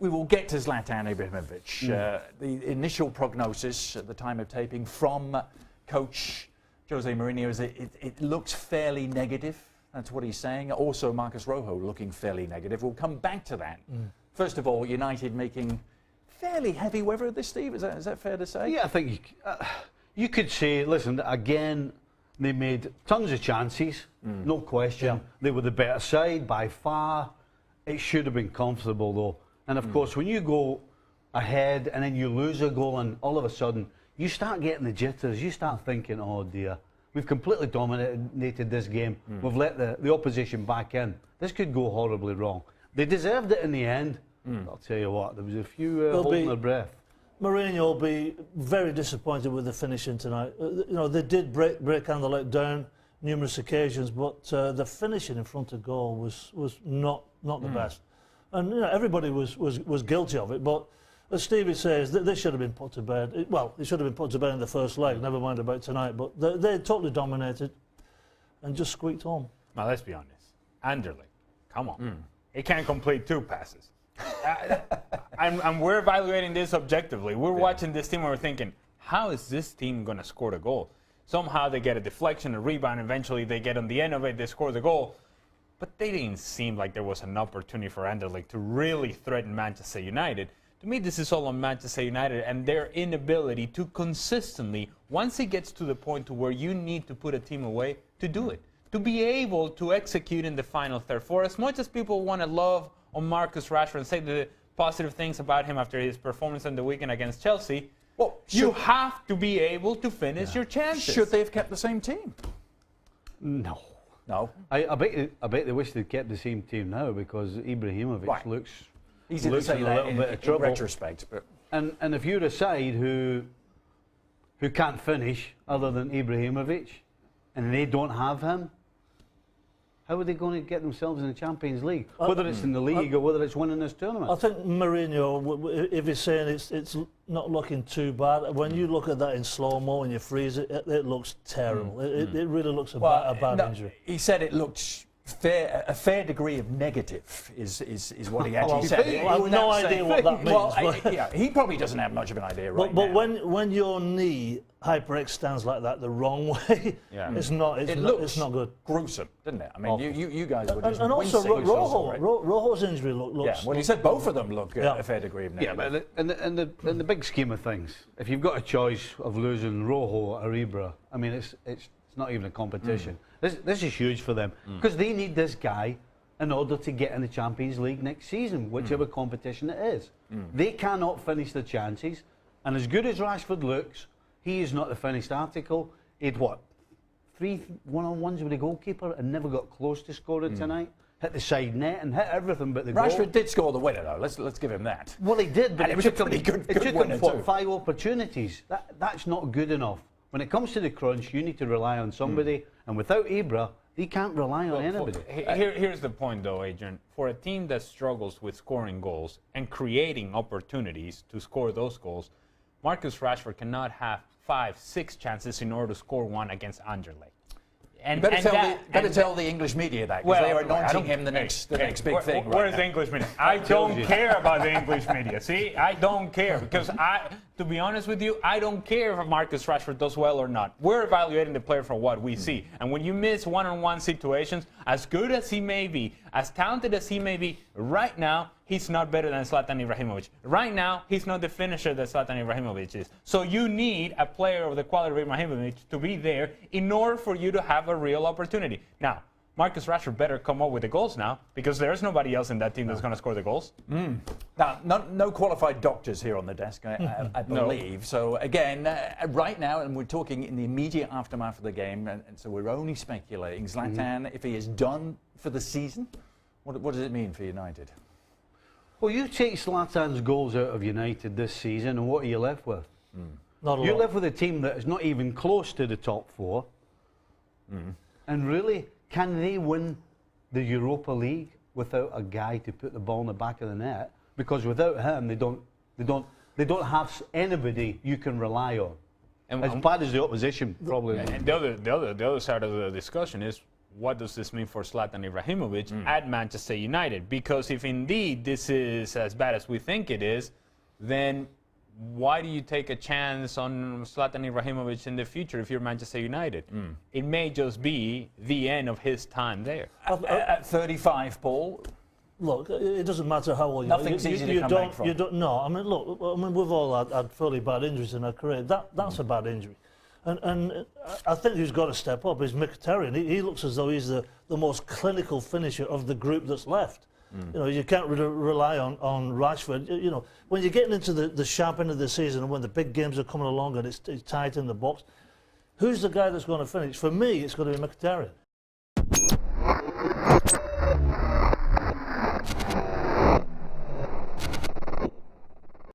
We will get to Zlatan Ibrahimovic. The initial prognosis at the time of taping from coach Jose Mourinho is it looks fairly negative. That's what he's saying. Also, Marcus Rojo looking fairly negative. We'll come back to that. First of all, United making fairly heavy weather of this, Steve. Is that fair to say? Yeah, I think you could say, listen, again, they made tons of chances, no question. They were the better side by far. It should have been comfortable, though. And, of course, when you go ahead and then you lose a goal and all of a sudden you start getting the jitters, you start thinking, oh, dear, we've completely dominated this game. We've let the opposition back in. This could go horribly wrong. They deserved it in the end. I'll tell you what, there was a few holding their breath. Mourinho will be very disappointed with the finishing tonight. You know, they did break Anderlecht down numerous occasions, but the finishing in front of goal was not the best. And you know, everybody was guilty of it. But as Stevie says, they should have been put to bed. It should have been put to bed in the first leg. Never mind about tonight. But they totally dominated and just squeaked home. Now let's be honest. Anderlecht, come on, he can't complete 2 passes. And we're evaluating this objectively. We're watching this team and we're thinking, how is this team going to score the goal? Somehow they get a deflection, a rebound, eventually they get on the end of it, they score the goal. But they didn't seem like there was an opportunity for Anderlecht to really threaten Manchester United. To me, this is all on Manchester United and their inability to consistently, once it gets to the point to where you need to put a team away, to do it. To be able to execute in the final third. For as much as people want to love on Marcus Rashford and say the positive things about him after his performance on the weekend against Chelsea, well, you have to be able to finish your chances. Should they have kept the same team? No. No. I bet they wish they'd kept the same team now because Ibrahimovic looks easy to say in a that little bit of trouble. In retrospect. But and if you're a side who can't finish other than Ibrahimovic and they don't have him, how are they going to get themselves in the Champions League? Whether it's in the league or whether it's winning this tournament. I think Mourinho, if he's saying it's not looking too bad, when you look at that in slow-mo and you freeze it, it looks terrible. It really looks a bad injury. He said it looked a fair degree of negative is what he actually said. I have no idea what that means. Well, he probably doesn't have much of an idea right now. But when your knee hyperextends like that the wrong way, it's not good. Gruesome, didn't it? I mean, you guys were just and also wincing. Rojo's injury looks. Yeah, well, he said both of them look a fair degree of negative. Yeah, but in the big scheme of things, if you've got a choice of losing Rojo or Ibra, I mean, it's not even a competition. This is huge for them because they need this guy in order to get in the Champions League next season, whichever competition it is. They cannot finish their chances, and as good as Rashford looks, he is not the finished article. He had 3 one-on-ones with the goalkeeper and never got close to scoring tonight. Hit the side net and hit everything but the goal. Rashford did score the winner, though. Let's give him that. Well, he did, but it was a pretty good winner too. 5 opportunities. That's not good enough. When it comes to the crunch, you need to rely on somebody, and without Ibra, they can't rely on anybody. Here's the point, though, Adrian. For a team that struggles with scoring goals and creating opportunities to score those goals, Marcus Rashford cannot have 5, 6 chances in order to score one against Anderlecht. And better tell the English media that, because they are anointing him the next big thing. Where's the English media? I don't care about the English media. See, I don't care because to be honest with you, I don't care if Marcus Rashford does well or not. We're evaluating the player for what we see, and when you miss one-on-one situations, as good as he may be, as talented as he may be, right now he's not better than Zlatan Ibrahimovic. Right now, he's not the finisher that Zlatan Ibrahimovic is. So you need a player of the quality of Ibrahimovic to be there in order for you to have a real opportunity. Now, Marcus Rashford better come up with the goals now, because there's nobody else in that team that's going to score the goals. Now, no qualified doctors here on the desk, I believe. No. So again, right now, and we're talking in the immediate aftermath of the game, and so we're only speculating. Zlatan, if he is done for the season, what does it mean for United? Well, you take Zlatan's goals out of United this season, and what are you left with? Not a lot. You're left with a team that is not even close to the top 4. And really, can they win the Europa League without a guy to put the ball in the back of the net? Because without him, they don't have anybody you can rely on. As bad as the opposition probably. And the other side of the discussion is, what does this mean for Zlatan Ibrahimovic at Manchester United? Because if indeed this is as bad as we think it is, then why do you take a chance on Zlatan Ibrahimovic in the future if you're Manchester United? It may just be the end of his time there. At 35, Paul, Look, it doesn't matter how old you are. Nothing's easy to come back from. You don't. No, I mean, look. I mean, we've all had fairly bad injuries in our career. That's a bad injury, and I think who's got to step up is Mkhitaryan. He looks as though he's the most clinical finisher of the group that's left. You know, you can't rely on Rashford. You know, when you're getting into the sharp end of the season and when the big games are coming along and it's tight in the box, who's the guy that's going to finish? For me, it's going to be Mkhitaryan.